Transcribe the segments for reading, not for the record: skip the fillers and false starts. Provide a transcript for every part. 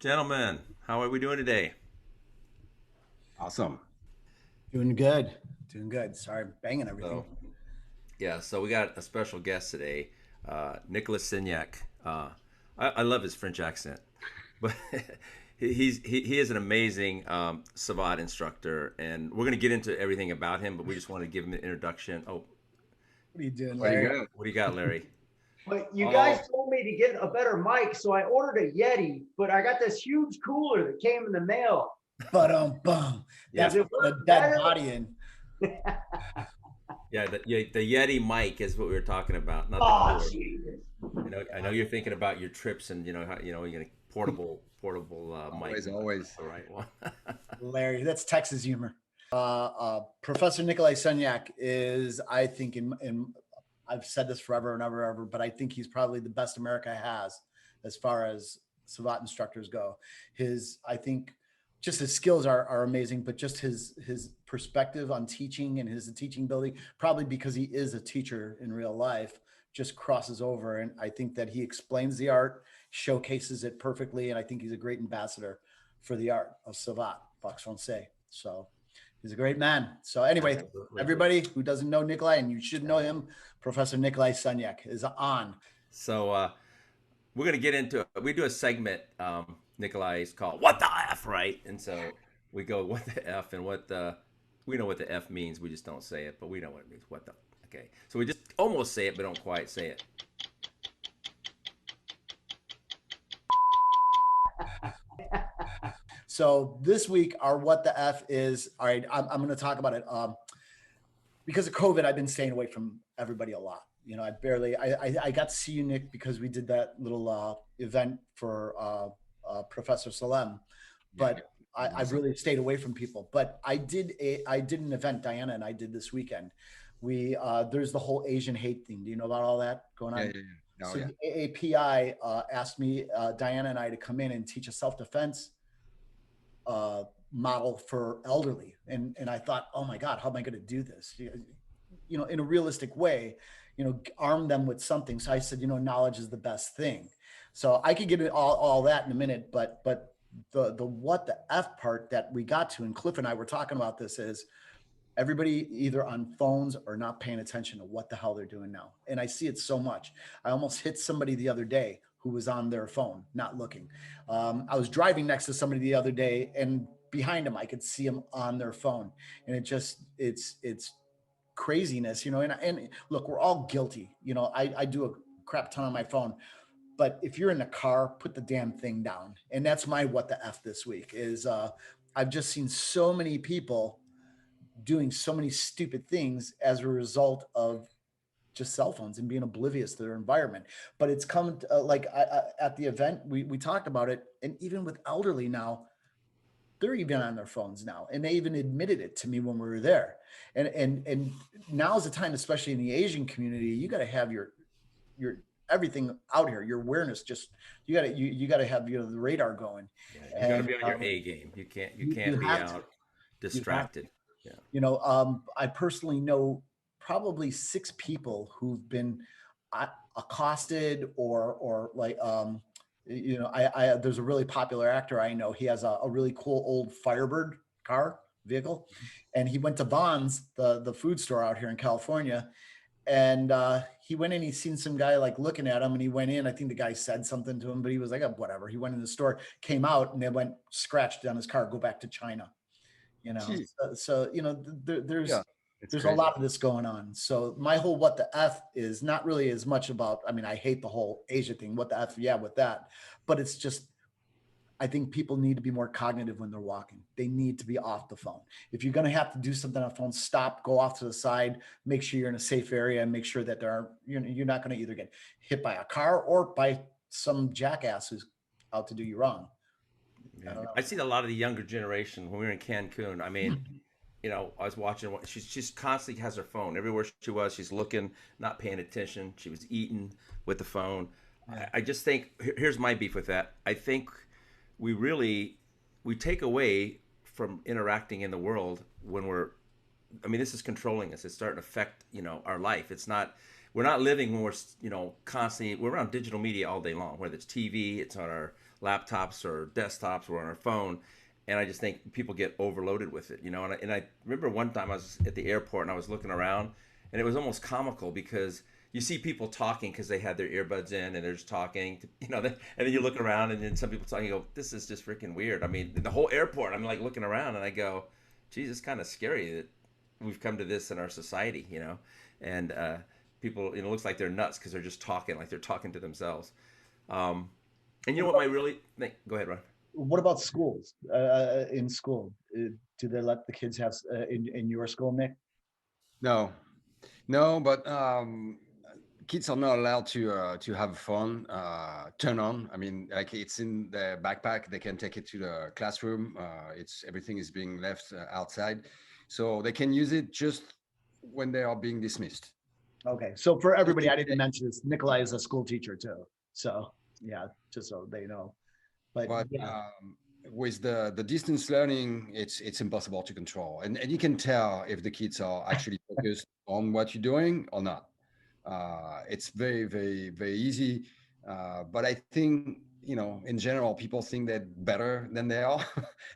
Gentlemen, how are we doing today? Awesome. Doing good. Doing good. Sorry, I'm banging everything. So, so we got a special guest today, Nicolas Saignac. I love his French accent, but he is an amazing Savate instructor, and we're going to get into everything about him. But we just want to give him an introduction. Oh, What are you doing, Pretty Larry? good. what do you got, Larry? But you Oh, guys told me to get a better mic, so I ordered a Yeti, but I got this huge cooler that came in the mail. But bum. yeah, That's Does it the work dead better? body in. the Yeti mic is what we were talking about, not the Oh, cooler. Jesus. I know you're thinking about your trips and how you're gonna portable mic, Always, but always. the right one. Larry, that's Texas humor. Professor Nicolas Saignac is, I think, I've said this forever and ever, but I think he's probably the best America has as far as Savate instructors go. I think, just his skills are amazing, but just his perspective on teaching and his teaching ability, probably because he is a teacher in real life, just crosses over. And I think that he explains the art, showcases it perfectly, and I think he's a great ambassador for the art of Savate, Fox Francais. So he's a great man. So anyway, Absolutely. everybody who doesn't know Nikolai, and you should know him, Professor Nikolai Saignac is on. So we're gonna get into it. We do a segment, Nikolai, is called "What the F," right? And so we go "What the F" and what the we know what the F means. We just don't say it, but we know what it means. What the okay? So we just almost say it, but don't quite say it. So this week, our what the F is, all right, I'm going to talk about it. Because of COVID, I've been staying away from everybody a lot. I got to see you, Nick, because we did that little event for Professor Salem, Yeah. but I've really stayed away from people. But I did an event, Diana and I did this weekend. There's the whole Asian hate thing. Do you know about all that going Yeah, on? yeah, yeah. Oh, So yeah. the AAPI asked me, Diana and I, to come in and teach a self-defense model for elderly. And I thought, oh my God, how am I going to do this? In a realistic way, arm them with something. So I said, knowledge is the best thing. So I could get into all that in a minute, but the what the F part that we got to, and Cliff and I were talking about this, is everybody either on phones or not paying attention to what the hell they're doing now. And I see it so much. I almost hit somebody the other day who was on their phone, not looking. I was driving next to somebody the other day, and behind them, I could see them on their phone. And it's craziness, and look, we're all guilty. I do a crap ton on my phone, but if you're in the car, put the damn thing down. And that's my what the F this week is. I've just seen so many people doing so many stupid things as a result of just cell phones and being oblivious to their environment. But it's come at the event, we talked about it, and even with elderly now, they're even on their phones now, and they even admitted it to me when we were there. And now's the time, especially in the Asian community, you got to have your everything out here, your awareness. Just you got to have the radar going. Yeah, you got to And be on your A game. You you can't be have to. out You have to. distracted. Yeah. I personally know probably six people who've been accosted or like, there's a really popular actor I know. He has a really cool old Firebird car vehicle, and he went to Bonds, the food store out here in California, and he went in. He seen some guy like looking at him, and he went in. I think the guy said something to him, but he was like, oh, whatever. He went in the store, came out, and they went scratched on his car. Go back to China. Gee, There's yeah. It's there's a crazy. lot of this going on. So my whole what the F is not really as much about, I mean, I hate the whole Asia thing. What the F, yeah, with that. But it's just, I think people need to be more cognitive when they're walking. They need to be off the phone. If you're going to have to do something on the phone, stop, go off to the side, make sure you're in a safe area, and make sure that you're not going to either get hit by a car or by some jackass who's out to do you wrong. I Yeah, don't know. I seen a lot of the younger generation when we were in Cancun. I mean, I was watching. She's constantly has her phone everywhere she was. She's looking, not paying attention. She was eating with the phone. Yeah. I just think here's my beef with that. I think we really we take away from interacting in the world when we're. I mean, this is controlling us. It's starting to affect our life. It's not. We're not living when we're constantly. We're around digital media all day long. Whether it's TV, it's on our laptops or desktops or on our phone. And I just think people get overloaded with it, you know. And I remember one time I was at the airport and I was looking around, and it was almost comical because you see people talking because they had their earbuds in and they're just talking, you know. And then you look around and then some people talking, you go, "This is just freaking weird." I mean, the whole airport, I'm like looking around and I go, "Geez, it's kind of scary that we've come to this in our society," you know. And people, you know, it looks like they're nuts because they're just talking, like they're talking to themselves. And you know what my really think? Go ahead, Ron. What about schools? In school, do they let the kids have in your school, Nick? No, no, but kids are not allowed to have fun, turn on. I mean, like it's in their backpack. They can take it to the classroom. It's everything is being left outside, so they can use it just when they are being dismissed. Okay, so for everybody, I didn't mention this. Nikolai is a school teacher too, so yeah, just so they know. But yeah. With the distance learning, it's impossible to control, and you can tell if the kids are actually focused on what you're doing or not. It's very, very, very easy. But I think, you know, in general, people think they're better than they are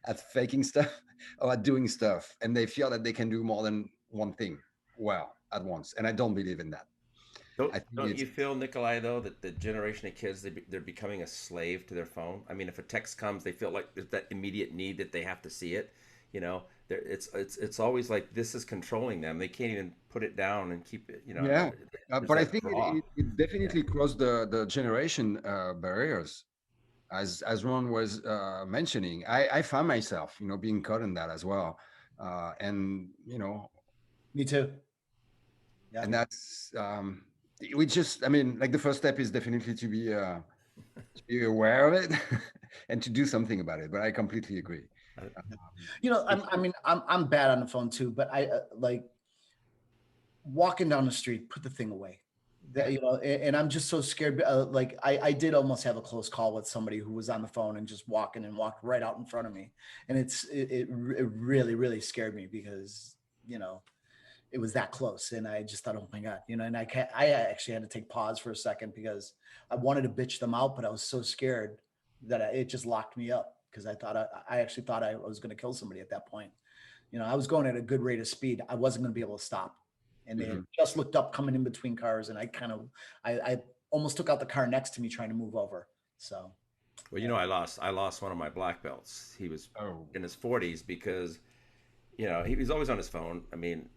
at faking stuff or at doing stuff. And they feel that they can do more than one thing well at once. And I don't believe in that. I think Don't you feel, Nikolai, though, that the generation of kids, they're becoming a slave to their phone? I mean, if a text comes, they feel like there's that immediate need that they have to see it. You know, it's always like this is controlling them. They can't even put it down and keep it. You know, yeah. there's But I that think draw. it definitely crossed the generation barriers. As Ron was mentioning, I found myself, you know, being caught in that as well. And, you know, Me too. Yeah. and that's we just, I mean, like the first step is definitely to be aware of it and to do something about it. But I completely agree. You know, I'm bad on the phone too, but I like walking down the street, put the thing away. That, you know, and I'm just so scared. Like I did almost have a close call with somebody who was on the phone and just walking and walked right out in front of me, and it really really scared me because, you know, it was that close, and I just thought, oh my god, you know. And I actually had to take pause for a second because I wanted to bitch them out, but I was so scared that it just locked me up because I actually thought I was going to kill somebody at that point. You know, I was going at a good rate of speed. I wasn't going to be able to stop, and they had just looked up coming in between cars, and I almost took out the car next to me trying to move over. So, Well, you know, I lost one of my black belts. He was in his 40s because, you know, he was always on his phone. I mean,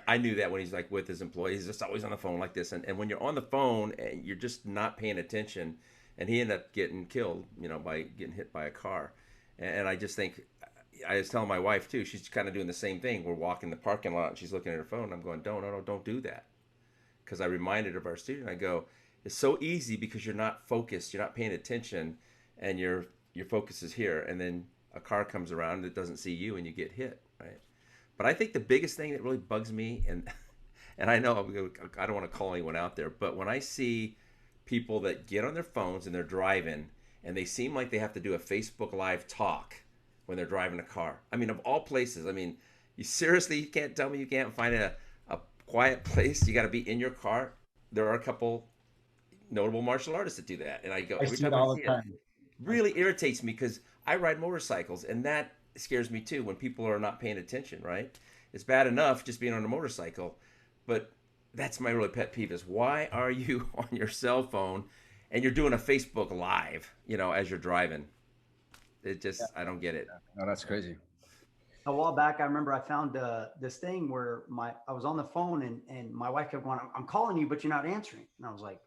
I knew that when he's like with his employees, he's just always on the phone like this. And when you're on the phone and you're just not paying attention, and he ended up getting killed, you know, by getting hit by a car. And I just think, I was telling my wife too, she's kind of doing the same thing. We're walking the parking lot and she's looking at her phone. I'm going, don't do that. Because I reminded of our student, I go, it's so easy because you're not focused, you're not paying attention, and your focus is here. And then a car comes around that doesn't see you and you get hit, right? But I think the biggest thing that really bugs me, and I know I don't want to call anyone out there, but when I see people that get on their phones and they're driving and they seem like they have to do a Facebook Live talk when they're driving a car. I mean, of all places, I mean, you can't tell me you can't find a quiet place. You got to be in your car. There are a couple notable martial artists that do that. And I go, I every see time it I all see the it, time. really irritates me because I ride motorcycles and that scares me too when people are not paying attention, right? It's bad enough just being on a motorcycle, but that's my really pet peeve is why are you on your cell phone and you're doing a Facebook Live, you know, as you're driving? It just, I don't get it. No, that's crazy. A while back, I remember I found this thing where I was on the phone and my wife kept going, I'm calling you, but you're not answering. And I was like,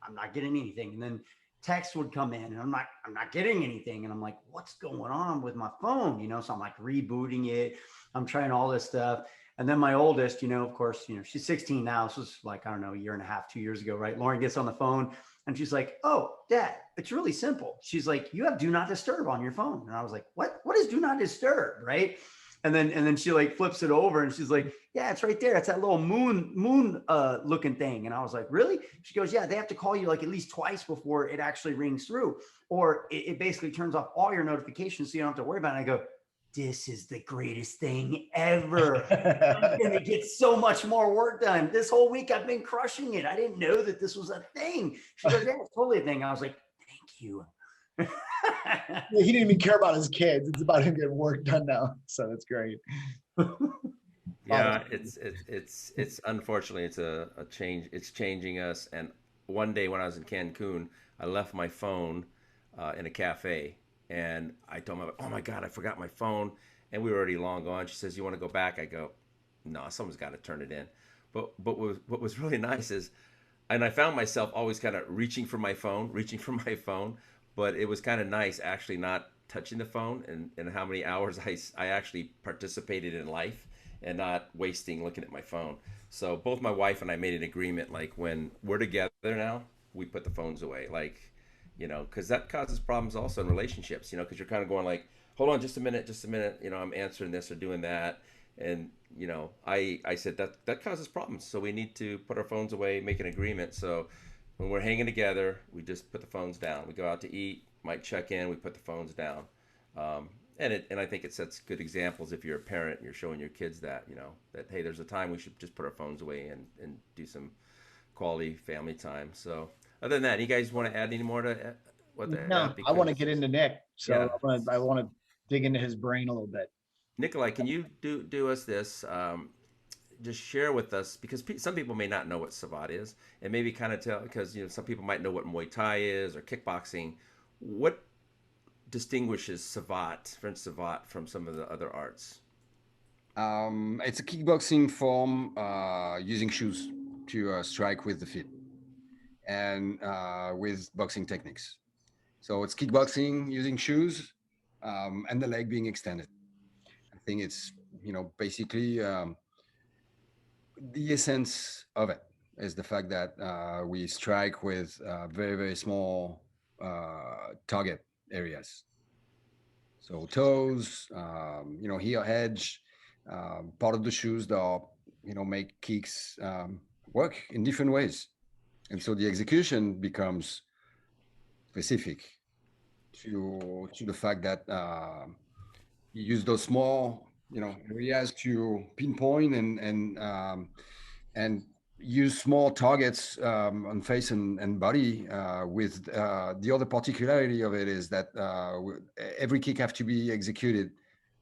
I'm not getting anything. And then text would come in and I'm not getting anything. And I'm like, what's going on with my phone? You know, so I'm like rebooting it. I'm trying all this stuff. And then my oldest, you know, of course, you know, she's 16 now. So it's like, I don't know, a year and a half, 2 years ago, right? Lauren gets on the phone and she's like, oh, Dad, it's really simple. She's like, you have do not disturb on your phone. And I was like, what is do not disturb? Right. And then she like flips it over and she's like, yeah, it's right there. It's that little moon looking thing. And I was like, really? She goes, yeah, they have to call you like at least twice before it actually rings through, or it basically turns off all your notifications so you don't have to worry about it. And I go, this is the greatest thing ever. I'm going to get so much more work done. This whole week I've been crushing it. I didn't know that this was a thing. She goes, yeah, it's totally a thing. I was like, thank you. He didn't even care about his kids. It's about him getting work done now. So that's great. Yeah, it's unfortunately it's a change. It's changing us. And one day when I was in Cancun, I left my phone in a cafe, and I told my wife, "Oh my God, I forgot my phone," and we were already long gone. She says, "You want to go back?" I go, "No, someone's got to turn it in." But what was really nice is, and I found myself always kind of reaching for my phone, but it was kind of nice actually not touching the phone, and how many hours I actually participated in life and not wasting looking at my phone. So both my wife and I made an agreement, like when we're together now, we put the phones away, like, because that causes problems also in relationships, because you're kind of going like, hold on, just a minute, I'm answering this or doing that. And, I said that causes problems. So we need to put our phones away, make an agreement. So when we're hanging together, we just put the phones down. We go out to eat, might check in, we put the phones down. And I think it sets good examples if you're a parent and you're showing your kids that, that, hey, there's a time we should just put our phones away and do some quality family time. So other than that, you guys want to add any more to what the No, I want to get into Nick. So Yeah. I want to dig into his brain a little bit. Nikolai, can you do us this? Just share with us, because some people may not know what Savate is, and maybe kind of tell, because some people might know what Muay Thai is or kickboxing. What distinguishes French Savate, from some of the other arts? It's a kickboxing form using shoes to strike with the feet and with boxing techniques. So it's kickboxing using shoes and the leg being extended. I think it's, basically the essence of it is the fact that we strike with very, very small target areas. So toes, heel edge, part of the shoes that make kicks work in different ways. And so the execution becomes specific to the fact that you use those small, areas to pinpoint and use small targets on face and body. With the other particularity of it is that every kick have to be executed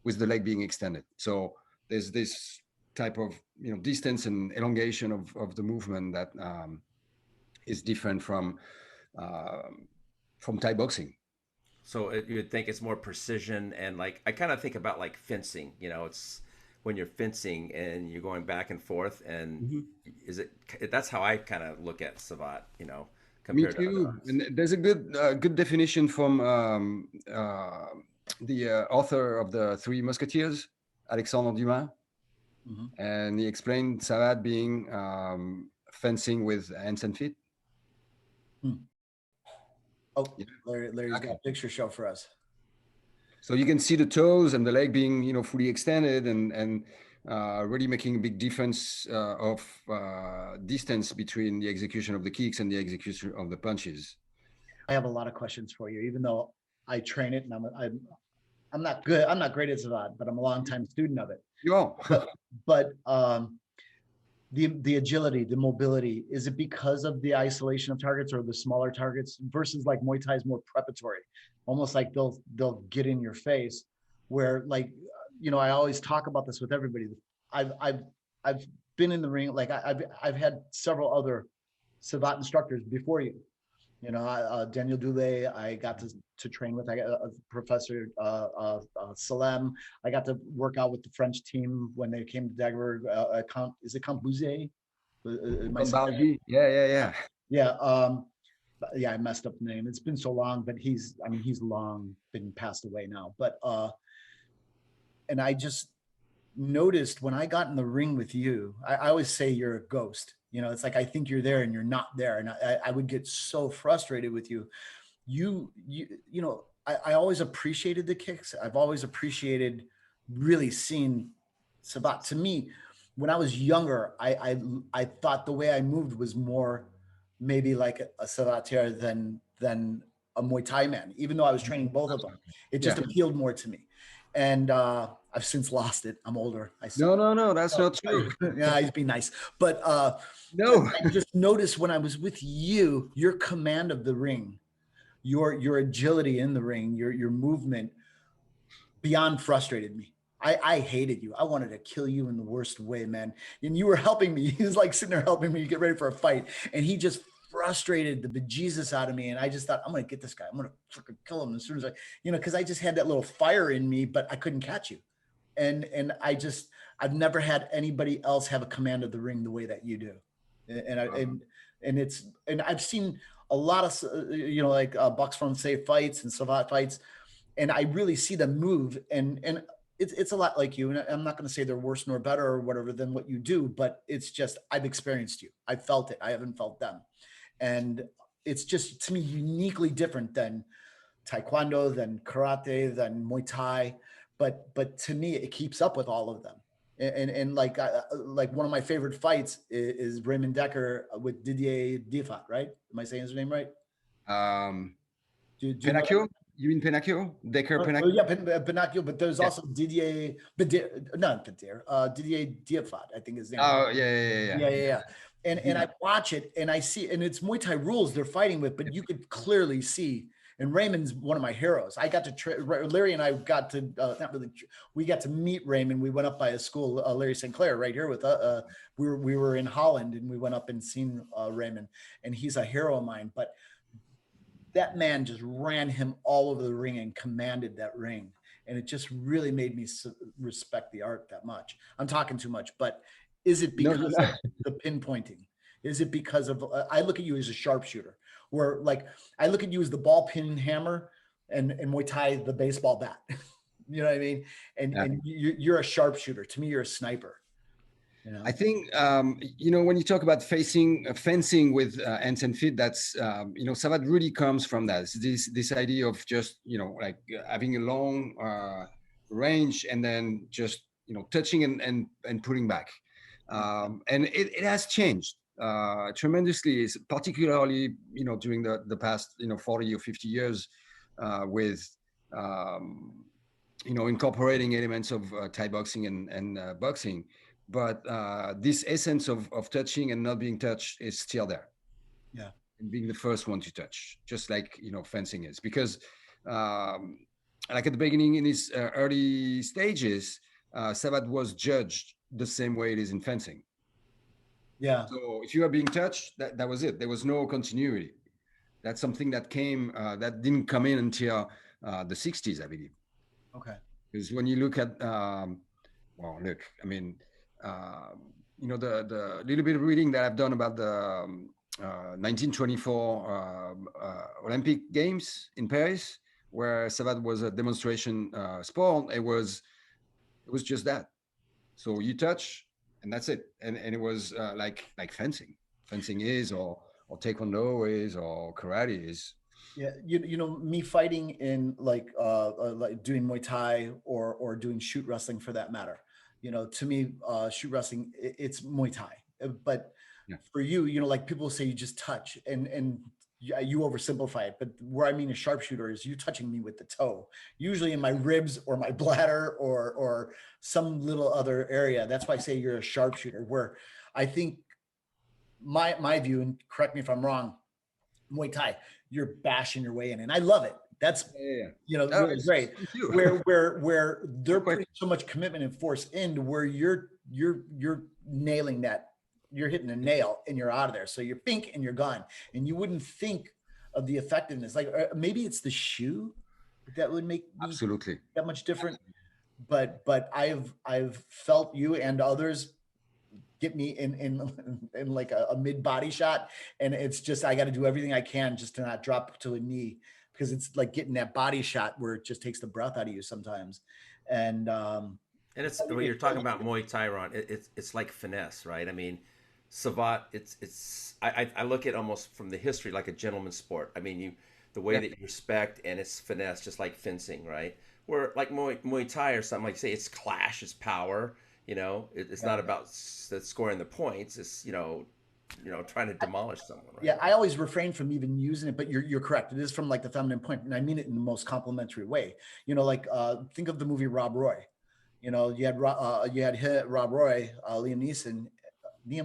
with the leg being extended. So there's this type of distance and elongation of the movement that is different from Thai boxing. So you'd think it's more precision, and like I kind of think about like fencing. It's when you're fencing and you're going back and forth, and that's how I kind of look at Savate. Compared Me to other too. arts. And there's a good definition from the author of the Three Musketeers, Alexandre Dumas, and he explained Savate being fencing with hands and feet. Oh, yeah. Larry's got a picture show for us. So you can see the toes and the leg being fully extended and really making a big difference of distance between the execution of the kicks and the execution of the punches. I have a lot of questions for you, even though I train it and I'm not good. I'm not great at Savate, but I'm a longtime student of it. Yeah. but the agility, the mobility, is it because of the isolation of targets or the smaller targets versus like Muay Thai is more preparatory, almost like they'll get in your face, where like, I always talk about this with everybody. I've been in the ring, like I've had several other Savate instructors before you. Daniel Dule, I got to train with. I got Professor Salem. I got to work out with the French team when they came to Dagobert. Is it Count Bouzet? Yeah. Yeah, I messed up the name. It's been so long, but he's long been passed away now. But and I just noticed when I got in the ring with you, I always say you're a ghost. It's like I think you're there and you're not there, and I would get so frustrated with you. I always appreciated the kicks. I've always appreciated really seeing Savate. To me, when I was younger, I thought the way I moved was more maybe like a Savatier than a Muay Thai man, even though I was training both of them. It just appealed more to me. And I've since lost it. I'm older. No, that's not true. Yeah, I'd be nice. But no, I just noticed when I was with you, your command of the ring, your agility in the ring, your movement beyond frustrated me. I hated you. I wanted to kill you in the worst way, man. And you were helping me. He was like sitting there helping me get ready for a fight. And he just frustrated the bejesus out of me. And I just thought, I'm going to get this guy. I'm going to freaking kill him as soon as I, because I just had that little fire in me, but I couldn't catch you. And I've never had anybody else have a command of the ring the way that you do. And I've seen a lot of, like Bucks from Safe fights and Savate fights. And I really see them move, and it's a lot like you. And I'm not going to say they're worse nor better or whatever than what you do, but it's just, I've experienced you. I've felt it. I haven't felt them. And it's just, to me, uniquely different than Taekwondo, than Karate, than Muay Thai. But to me, it keeps up with all of them. And like one of my favorite fights is Raymond Decker with Didier Diafat, right? Am I saying his name right? Pinocchio? You mean Pinocchio? Decker Pinocchio? Yeah, Pinocchio, but there's also Didier Diafat, I think his name. Oh, yeah. And I watch it and I see, and it's Muay Thai rules they're fighting with, but you could clearly see, and Raymond's one of my heroes. I got to, Larry and I got to, we got to meet Raymond. We went up by his school, Larry St Clair, right here with, we were in Holland and we went up and seen Raymond, and he's a hero of mine, but that man just ran him all over the ring and commanded that ring. And it just really made me respect the art that much. I'm talking too much, but is it because of the pinpointing? Is it because of, I look at you as a sharpshooter, where like, I look at you as the ball pin hammer and Muay Thai, the baseball bat. You know what I mean? And you're a sharpshooter. To me, you're a sniper. I think, when you talk about fencing with hands and feet, that's, Savate really comes from that. It's this idea of just, like having a long range and then just, touching and putting back. And it has changed tremendously, particularly, during the past, 40 or 50 years with, incorporating elements of Thai boxing and boxing. But this essence of touching and not being touched is still there. Yeah. And being the first one to touch, just like, fencing is. Because like at the beginning in his early stages, Savate was judged the same way it is in fencing. Yeah. So if you are being touched, that was it. There was no continuity. That's something that came, that didn't come in until the 60s, I believe. Okay. Because when you look at, the little bit of reading that I've done about the 1924 Olympic Games in Paris, where Savate was a demonstration sport, it was just that. So you touch, and that's it. And it was like fencing. Fencing is, or Taekwondo is, or karate is. Yeah, me fighting in like doing Muay Thai or doing shoot wrestling for that matter. To me, shoot wrestling, it's Muay Thai. But for you, like people say you just touch and you oversimplify it. But where I mean a sharpshooter is you touching me with the toe, usually in my ribs or my bladder or some little other area. That's why I say you're a sharpshooter, where I think my view, and correct me if I'm wrong, Muay Thai, you're bashing your way in. And I love it. That's, really great. Where they're putting so much commitment and force into where you're nailing that, you're hitting a nail and you're out of there. So you're pink and you're gone. And you wouldn't think of the effectiveness. Like maybe it's the shoe that would make absolutely that much different. But I've felt you and others get me in like a mid body shot. And it's just, I got to do everything I can just to not drop to a knee, because it's like getting that body shot where it just takes the breath out of you sometimes. And it's when you're talking about Muay Thai, Ron, it's like finesse, right? I mean, Savate, I look at almost from the history like a gentleman's sport. I mean, the way that you respect, and it's finesse, just like fencing, right? Where like Muay Thai or something, like say it's clash, it's power. It's not about scoring the points. It's trying to demolish someone. Right? Yeah, I always refrain from even using it, but you're correct. It is from like the feminine point, and I mean it in the most complimentary way. Think of the movie Rob Roy. You had Rob Roy, Liam Neeson. I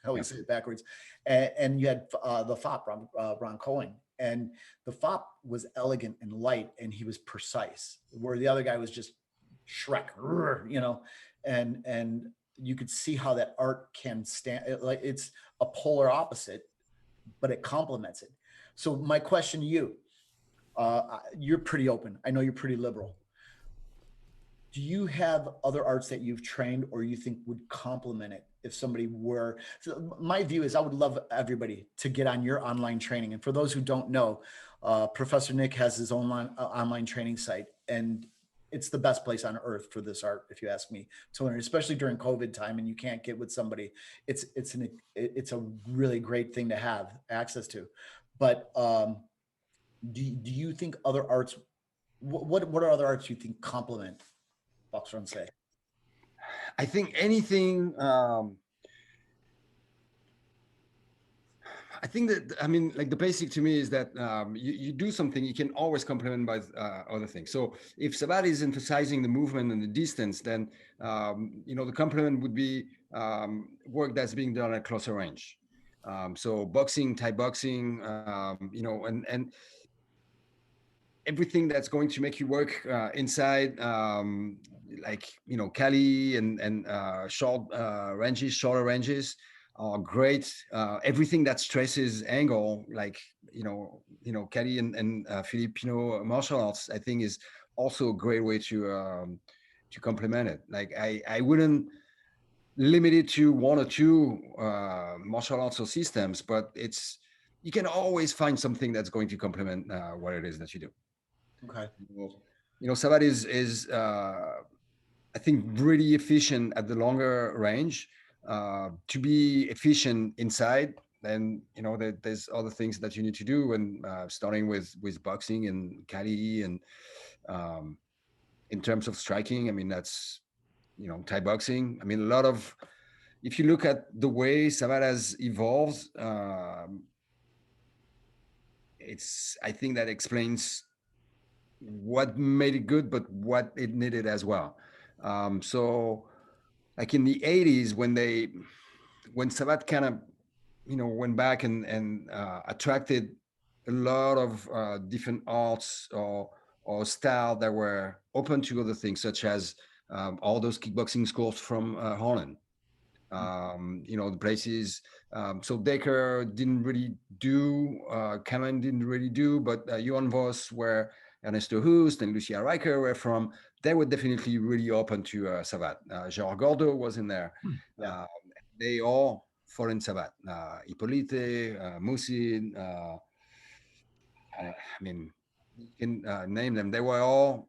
always say it backwards, and you had the FOP, Ron Cohen, And the fop was elegant and light, and he was precise, where the other guy was just Shrek, you know, and you could see how that art can stand, like it's a polar opposite, but it complements it. So my question to you, you're pretty open. I know you're pretty liberal. Do you have other arts that you've trained or you think would complement it if somebody were? So my view is I would love everybody to get on your online training. And for those who don't know, Professor Nick has his own online training site, and it's the best place on earth for this art, if you ask me, to learn, especially during COVID time and you can't get with somebody. It's a really great thing to have access to. But do you think other arts, what are other arts you think complement box run say? I think anything. I think that, I mean, like the basic to me is that you do something, you can always complement by other things. So if Savate is emphasizing the movement and the distance, then, the complement would be work that's being done at closer range. So boxing, Thai boxing, and everything that's going to make you work inside, Cali and shorter ranges are great. Everything that stresses angle, Cali and Filipino martial arts, I think is also a great way to complement it. Like I wouldn't limit it to one or two martial arts or systems, but you can always find something that's going to complement what it is that you do. Okay. Savate is I think really efficient at the longer range. To be efficient inside, then there's other things that you need to do, and starting with boxing and Kali, and in terms of striking, I mean that's Thai boxing. I mean if you look at the way Savate has evolved, I think that explains what made it good, but what it needed as well. So like in the 80s, when Savate kind of, went back and attracted a lot of different arts or style that were open to other things, such as all those kickboxing schools from Holland. The places. So Decker didn't really do, Kamen didn't really do, but Johan Vos, where Ernesto Hust and Lucia Reicher were from, they were definitely really open to Savate. Gerard Gordo was in there. Yeah. They all followed Savate. Hippolyte, Musin, I mean, you can name them. They were all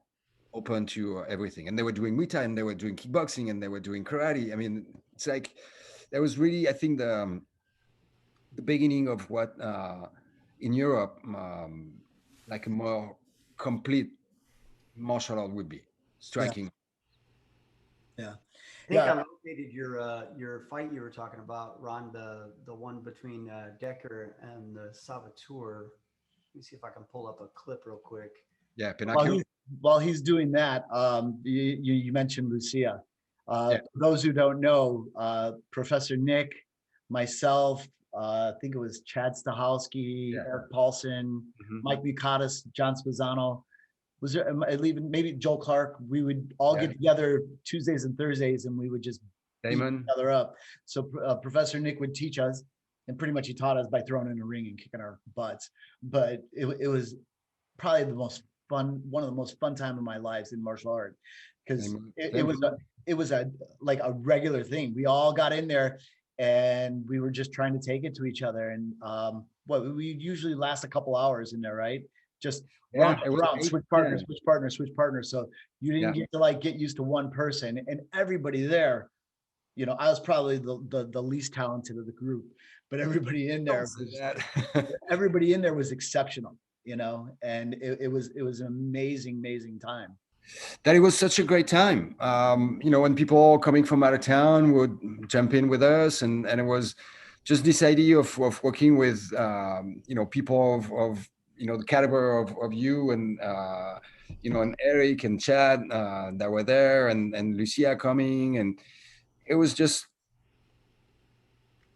open to everything, and they were doing Muay Thai, and they were doing kickboxing, and they were doing karate. I mean, it's like there was really, I think, the beginning of what in Europe like a more complete martial art would be, striking. Yeah. I think I located your fight you were talking about, Ron, the one between Decker and the Saboteur. Let me see if I can pull up a clip real quick. Yeah, Pinocchio. While he's doing that, you mentioned Lucia. For those who don't know, Professor Nick, myself, I think it was Chad Stahelski, Eric Paulson, Mike Mukatis, John Spezzano. Was there even maybe Joel Clark? We would all get together Tuesdays and Thursdays, and we would just beat each other up. So Professor Nick would teach us, and pretty much he taught us by throwing in a ring and kicking our butts. But it was probably one of the most fun time of my lives in martial art, because it was a regular thing. We all got in there, and we were just trying to take it to each other. And we usually last a couple hours in there, right? Just round, switch partners. So you didn't get to get used to one person, and everybody there. I was probably the least talented of the group, but everybody in there was exceptional. And it was an amazing time. That it was such a great time. When people coming from out of town would jump in with us, and it was just this idea of working with people of the caliber of you and and Eric and Chad that were there, and Lucia coming, and it was just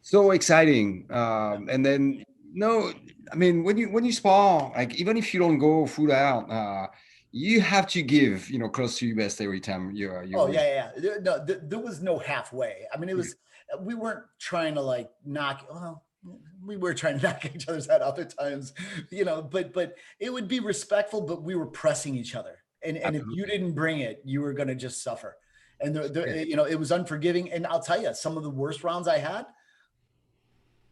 so exciting. And then No, I mean when you spar, like even if you don't go full out, you have to give close to your best every time you're Oh with. yeah, yeah. No, there was no halfway. I mean, it was we weren't trying to like knock. Well, we were trying to knock each other's head off at times, But it would be respectful. But we were pressing each other, and if you Absolutely. didn't bring it, you were going to just suffer. And Yeah. it was unforgiving. And I'll tell you, some of the worst rounds I had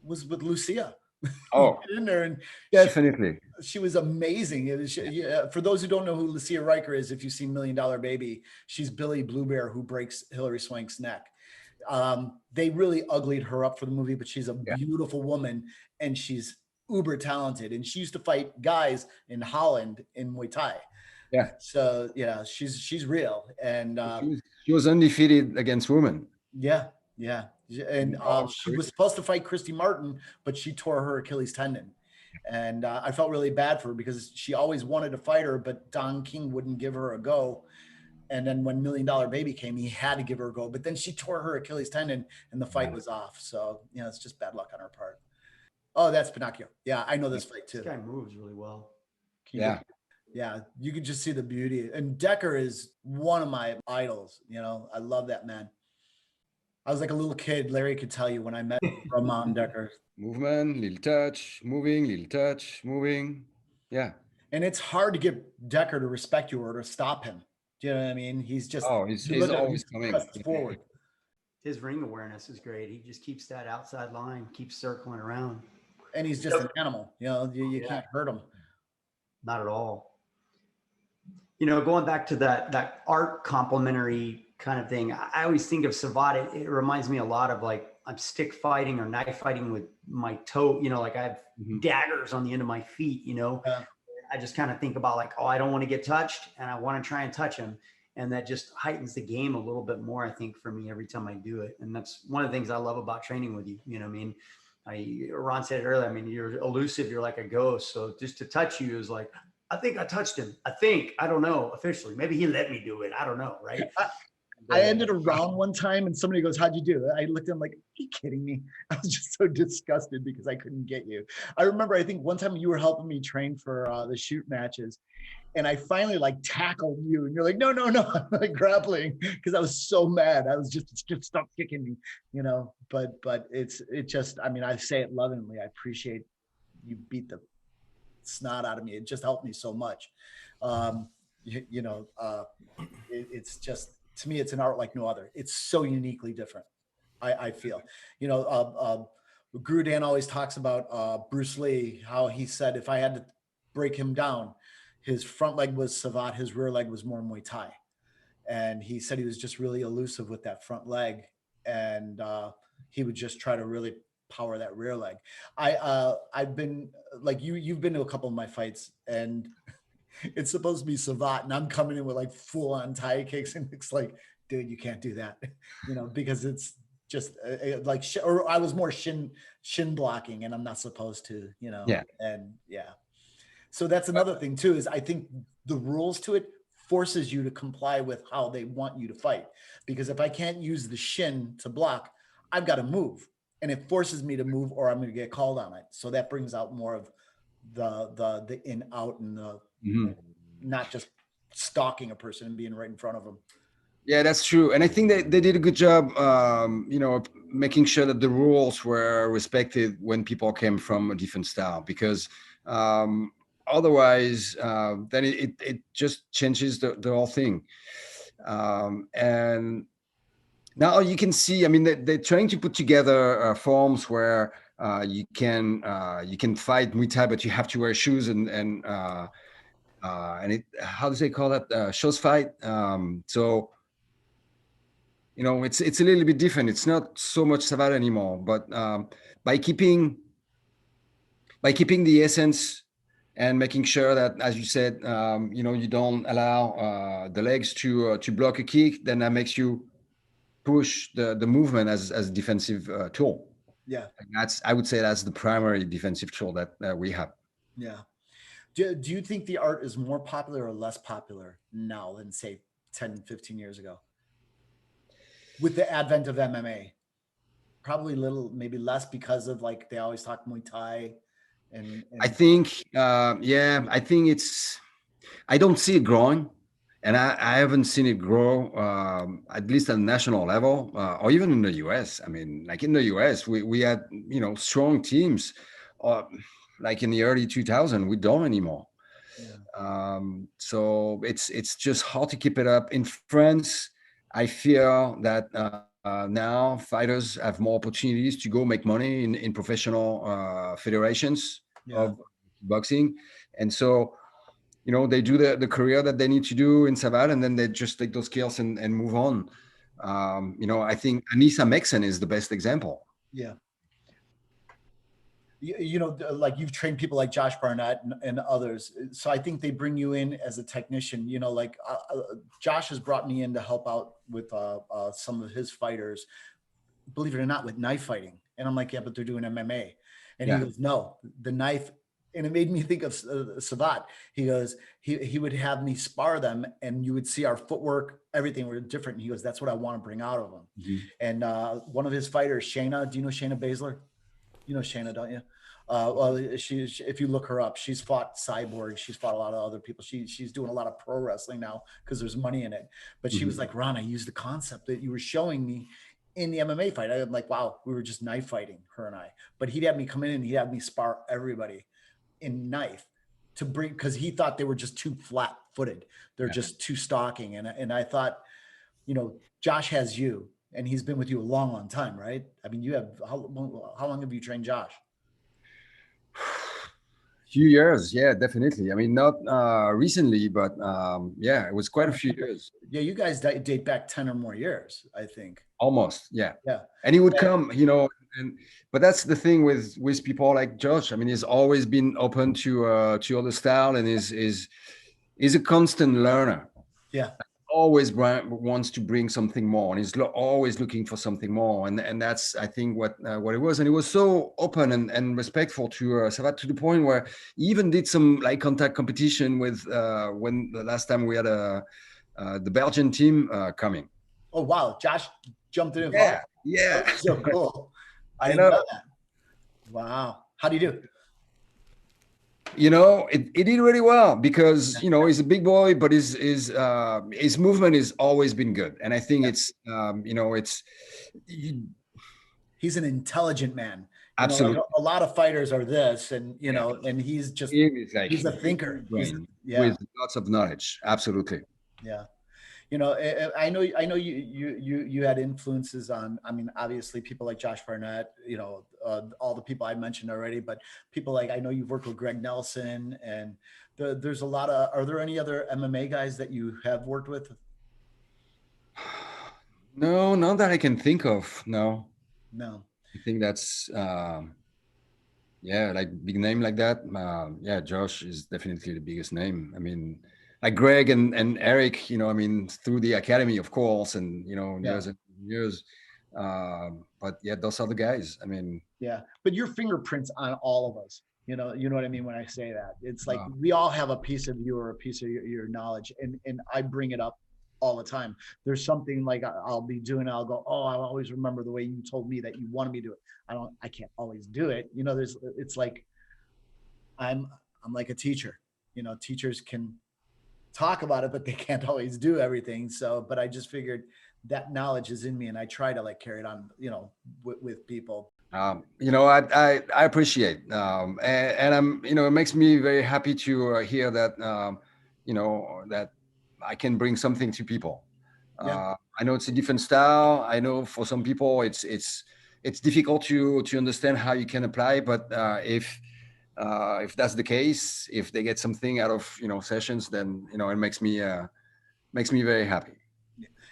was with Lucia. We Oh, get in there and definitely. she was amazing. It was, yeah, for those who don't know who Lucia Reicher is, if you've seen Million Dollar Baby, she's Billy Blue Bear who breaks Hilary Swank's neck. They really uglied her up for the movie, but she's a Yeah. beautiful woman and she's uber talented. And she used to fight guys in Holland in Muay Thai. Yeah. So yeah, she's real. And She was undefeated against women. yeah, yeah. And she was supposed to fight Christy Martin, but she tore her Achilles tendon. And I felt really bad for her because she always wanted to fight her, but Don King wouldn't give her a go. And then when Million Dollar Baby came, he had to give her a go. But then she tore her Achilles tendon and the fight was off. So, it's just bad luck on her part. Oh, that's Pinocchio. Yeah, I know this fight too. This guy moves really well. Yeah. Yeah, you could just see the beauty. And Decker is one of my idols. I love that man. I was like a little kid. Larry could tell you when I met Ramon Decker. Movement, little touch, moving, little touch, moving. Yeah. And it's hard to get Decker to respect you or to stop him. Do you know what I mean? He's just he's always coming forward. His ring awareness is great. He just keeps that outside line, keeps circling around. And he's just an animal. You can't hurt him. Not at all. Going back to that art complementary kind of thing, I always think of Savate. It reminds me a lot of like I'm stick fighting or knife fighting with my toe. Like I have daggers on the end of my feet. Yeah. I just kind of think about like, oh, I don't want to get touched, and I want to try and touch him, and that just heightens the game a little bit more. I think for me every time I do it, and that's one of the things I love about training with you. I mean, Ron said it earlier. I mean, you're elusive. You're like a ghost. So just to touch you is like, I think I touched him. I don't know officially. Maybe he let me do it. I don't know. Right. I ended a round one time and somebody goes, how'd you do it? I looked at him like, are you kidding me? I was just so disgusted because I couldn't get you. I remember, I think one time you were helping me train for the shoot matches and I finally like tackled you and you're like, no, I'm like grappling because I was so mad. I was just stop kicking me, but it just, I mean, I say it lovingly. I appreciate you beat the snot out of me. It just helped me so much. It's just, to me, it's an art like no other. It's so uniquely different. I feel, Guru Dan always talks about Bruce Lee, how he said, if I had to break him down, his front leg was Savate, his rear leg was more Muay Thai. And he said he was just really elusive with that front leg. And he would just try to really power that rear leg. I've been like you've been to a couple of my fights and it's supposed to be Savate and I'm coming in with like full on Thai kicks and it's like, dude, you can't do that, because it's just like, or I was more shin blocking and I'm not supposed to, Yeah. And yeah. So that's another thing too, is I think the rules to it forces you to comply with how they want you to fight. Because if I can't use the shin to block, I've got to move. And it forces me to move or I'm going to get called on it. So that brings out more of the in out and the not just stalking a person and being right in front of them. Yeah, that's true. And I think they did a good job, making sure that the rules were respected when people came from a different style, because otherwise then it just changes the whole thing. And now you can see, I mean, they're trying to put together forms where you can fight Muay Thai, but you have to wear shoes and it, how do they call that? Shows fight. So, it's a little bit different. It's not so much Savate anymore, but by keeping the essence and making sure that, as you said, you don't allow the legs to block a kick, then that makes you push the movement as a defensive tool. Yeah. And I would say that's the primary defensive tool that we have. Yeah. Do you think the art is more popular or less popular now than say 10, 15 years ago? With the advent of MMA, probably maybe less because of like, they always talk Muay Thai, I think, I think I don't see it growing, and I haven't seen it grow, at least at the national level, or even in the US. I mean, like in the US, we had, strong teams, like in the early 2000s. We don't anymore. So it's just hard to keep it up. In France, I feel that now fighters have more opportunities to go make money in professional federations of boxing, and so they do the career that they need to do in Savate, and then they just take those skills and move on. I think Anissa Mexen is the best example. Yeah. Like you've trained people like Josh Barnett and others. So I think they bring you in as a technician, like Josh has brought me in to help out with some of his fighters, believe it or not, with knife fighting. And I'm like, yeah, but they're doing MMA. And he goes, no, the knife. And it made me think of Savate. He goes, he would have me spar them, and you would see our footwork, everything were different. And he goes, that's what I want to bring out of them. Mm-hmm. And one of his fighters, Shayna, do you know Shayna Baszler? You know Shayna, don't you? Well, if you look her up, she's fought Cyborg. She's fought a lot of other people. She's doing a lot of pro wrestling now because there's money in it. But she was like, Ron, I used the concept that you were showing me in the MMA fight. I'm like, wow, we were just knife fighting, her and I. But he'd have me come in and he'd have me spar everybody in knife to bring, because he thought they were just too flat-footed. They're just too stalking. And I thought, Josh has you, and he's been with you a long, long time, right? I mean, you have, how long have you trained Josh? Few years, yeah, definitely. I mean, not recently, but it was quite a few years. Yeah, you guys date back 10 or more years, I think. Almost, yeah. And he would come, but that's the thing with people like Josh. I mean, he's always been open to other style, and is a constant learner. Yeah. Always wants to bring something more, and he's always looking for something more, and that's, I think, what it was. And he was so open and respectful to Savate, to the point where he even did some light contact competition with when the last time we had the Belgian team coming. Oh wow, Josh jumped in. Yeah. That's so cool. I didn't know that. Wow, how do you do? It did really well because, he's a big boy, but his movement has always been good. And I think he's an intelligent man. Absolutely. A lot of fighters are this, and, and he's just, he's a thinker. With lots of knowledge. Absolutely. Yeah. I know you had influences on, I mean, obviously people like Josh Barnett, all the people I mentioned already, but people like, I know you've worked with Greg Nelson, and there's a lot of, are there any other MMA guys that you have worked with? No, not that I can think of. No. I think that's, like big name like that. Josh is definitely the biggest name. I mean, like Greg and Eric, through the academy, of course, and years and years. But yeah, those are the guys. I mean, but your fingerprints on all of us. You know what I mean when I say that. It's like we all have a piece of you or a piece of your knowledge, and I bring it up all the time. There's something like I'll be doing, I'll go, oh, I'll always remember the way you told me that you wanted me to do it. I can't always do it. It's like I'm like a teacher. Teachers can talk about it, but they can't always do everything. So, but I just figured that knowledge is in me, and I try to carry it on, with people. I appreciate, and I'm, it makes me very happy to hear that, that I can bring something to people. I know it's a different style. I know for some people it's difficult to understand how you can apply, but if that's the case, if they get something out of sessions, then it makes me very happy.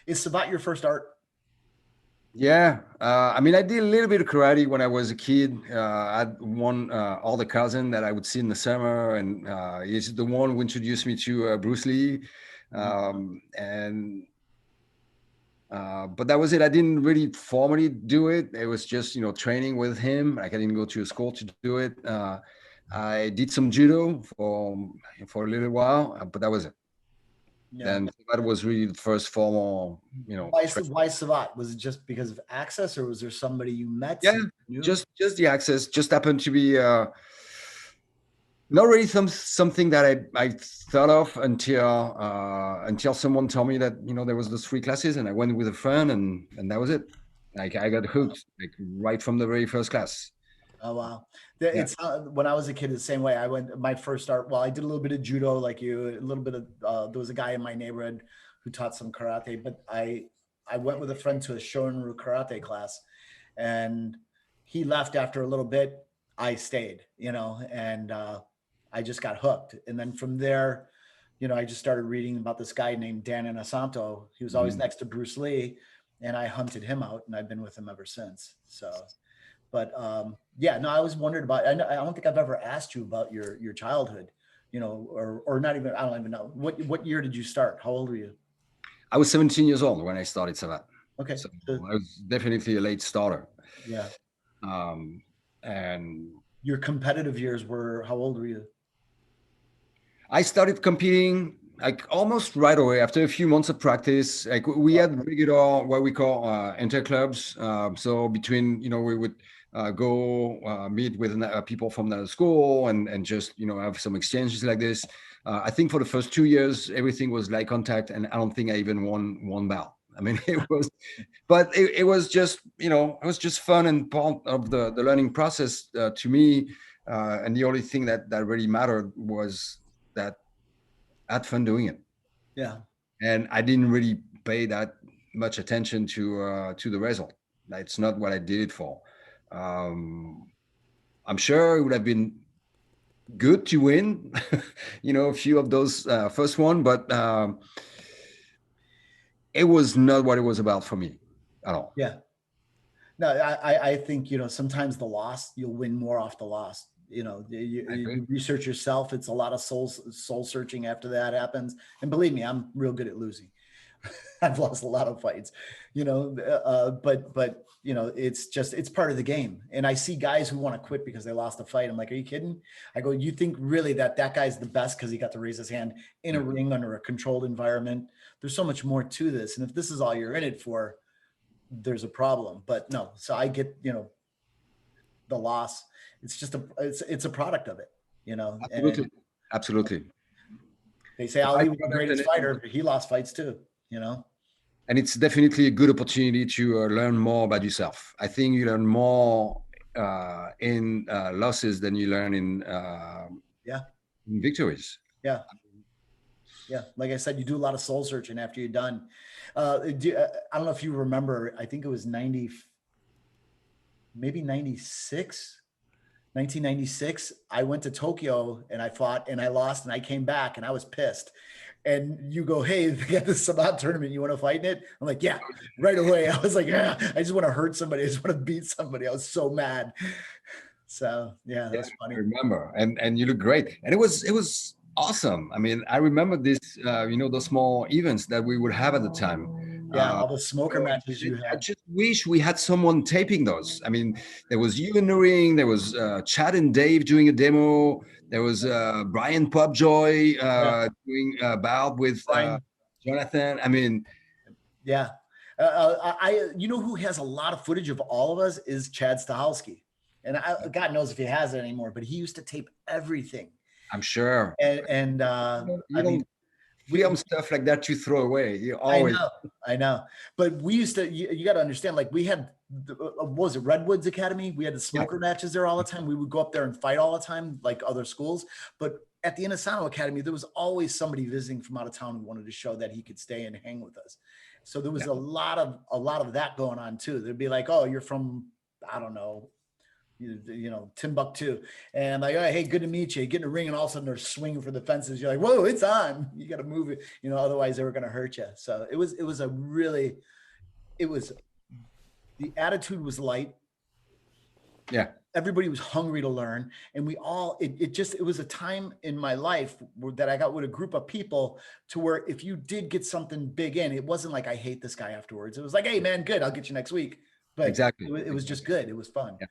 Is Savate your first art? I mean, I did a little bit of karate when I was a kid. I had one older cousin that I would see in the summer, and he's the one who introduced me to Bruce Lee, but that was it. I didn't really formally do it. It was just training with him. I didn't go to a school to do it. I did some judo for a little while, but that was it. And that was really the first formal, Why Savate? Was it just because of access, or was there somebody you met? Just the access. Just happened to be Not really something that I thought of until someone told me that there was those 3 classes, and I went with a friend, and that was it. Like I got hooked like right from the very first class. Oh wow. Yeah. It's when I was a kid the same way. I went my first start. Well, I did a little bit of judo like you, a little bit of there was a guy in my neighborhood who taught some karate, but I went with a friend to a Shorin-ryu karate class, and he left after a little bit. I stayed, and I just got hooked. And then from there, I just started reading about this guy named Dan Inosanto. He was always next to Bruce Lee, and I hunted him out, and I've been with him ever since. So, but yeah, no, I was wondering about. I don't think I've ever asked you about your childhood, or not even. I don't even know what year did you start? How old were you? I was 17 years old when I started Savate. Okay, so I was definitely a late starter. Yeah. And your competitive years were, how old were you? I started competing like almost right away after a few months of practice. Like we had regular what we call interclubs. So between we would go meet with people from the school and just have some exchanges like this. I think for the first 2 years everything was like contact, and I don't think I even won one bout. I mean, it was just it was just fun and part of the learning process to me. And the only thing that really mattered was that I had fun doing it. Yeah. And I didn't really pay that much attention to the result. It's not what I did it for. I'm sure it would have been good to win, a few of those first one, but it was not what it was about for me at all. Yeah. No, I think, sometimes the loss, you'll win more off the loss. You research yourself. It's a lot of soul searching after that happens. And believe me, I'm real good at losing. I've lost a lot of fights, but it's part of the game. And I see guys who want to quit because they lost a fight. I'm like, are you kidding? I go, you think really that guy's the best because he got to raise his hand in a ring under a controlled environment? There's so much more to this. And if this is all you're in it for, there's a problem. But no, so I get, the loss. It's just it's a product of it, Absolutely. And absolutely. They say Ali was the greatest fighter, but he lost fights too, And it's definitely a good opportunity to learn more about yourself. I think you learn more in losses than you learn in victories. Yeah. Yeah. Like I said, you do a lot of soul searching after you're done. I don't know if you remember, I think it was 1996. I went to Tokyo and I fought and I lost and I came back and I was pissed. And you go, hey, they got this Savate tournament. You want to fight in it? I'm like, yeah, right away. I was like, yeah, I just want to hurt somebody. I just want to beat somebody. I was so mad. So yeah, that's funny. I remember. And you look great. And it was awesome. I mean, I remember this, those small events that we would have at the time. Yeah, all the smoker matches you had. I just wish we had someone taping those. I mean, there was you in the ring. There was Chad and Dave doing a demo. There was Brian Popjoy doing a bout with Jonathan. I mean, yeah. Who has a lot of footage of all of us is Chad Stahelski. And God knows if he has it anymore, but he used to tape everything. I'm sure. And film stuff like that to throw away. You always. I know. But we used to. You got to understand. Like we had, what was it, Redwoods Academy? We had the smoker matches there all the time. We would go up there and fight all the time, like other schools. But at the Inosanto Academy, there was always somebody visiting from out of town who wanted to show that he could stay and hang with us. So there was a lot of that going on too. There'd be like, oh, you're from, I don't know, Timbuktu, and like, oh, hey, good to meet you. Get in a ring, and all of a sudden they're swinging for the fences. You're like, whoa, it's on. You got to move it, otherwise they were going to hurt you. So it was the attitude was light. Yeah, everybody was hungry to learn, and we all. It was a time in my life that I got with a group of people to where if you did get something big in, it wasn't like I hate this guy afterwards. It was like, hey man, good, I'll get you next week. But exactly, it was just good. It was fun. Yeah.